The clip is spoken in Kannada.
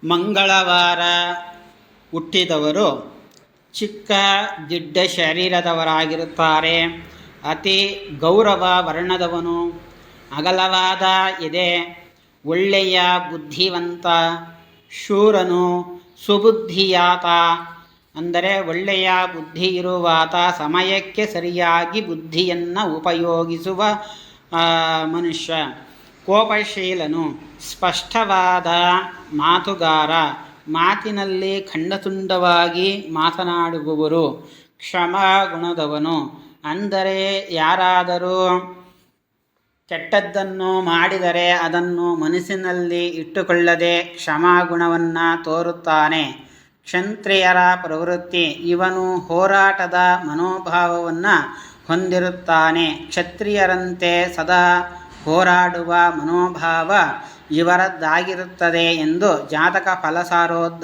ಮಂಗಳವಾರ ಹುಟ್ಟಿದವರು ಚಿಕ್ಕ ಗಿಡ್ಡ ಶರೀರದವರಾಗಿರುತ್ತಾರೆ. ಅತಿ ಗೌರವ ವರ್ಣದವನು, ಅಗಲವಾದ ಎದೆ, ಒಳ್ಳೆಯ ಬುದ್ಧಿವಂತ, ಶೂರನು, ಸುಬುದ್ಧಿಯಾತ. ಅಂದರೆ ಒಳ್ಳೆಯ ಬುದ್ಧಿ ಇರುವಾತ, ಸಮಯಕ್ಕೆ ಸರಿಯಾಗಿ ಬುದ್ಧಿಯನ್ನು ಉಪಯೋಗಿಸುವ ಮನುಷ್ಯ. ಕೋಪಶೀಲನು, ಸ್ಪಷ್ಟವಾದ ಮಾತುಗಾರ, ಮಾತಿನಲ್ಲಿ ಖಂಡತುಂಡವಾಗಿ ಮಾತನಾಡುವವರು. ಕ್ಷಮಾಗುಣದವನು, ಅಂದರೆ ಯಾರಾದರೂ ಕೆಟ್ಟದ್ದನ್ನು ಮಾಡಿದರೆ ಅದನ್ನು ಮನಸ್ಸಿನಲ್ಲಿ ಇಟ್ಟುಕೊಳ್ಳದೆ ಕ್ಷಮಾಗುಣವನ್ನು ತೋರುತ್ತಾನೆ. ಕ್ಷತ್ರಿಯರ ಪ್ರವೃತ್ತಿ, ಇವನು ಹೋರಾಟದ ಮನೋಭಾವವನ್ನು ಹೊಂದಿರುತ್ತಾನೆ. ಕ್ಷತ್ರಿಯರಂತೆ ಸದಾ ಹೋರಾಡುವ ಮನೋಭಾವ ಇವರದ್ದಾಗಿರುತ್ತದೆ ಎಂದು ಜಾತಕ ಫಲಸಾರೋದ್ಧಾರ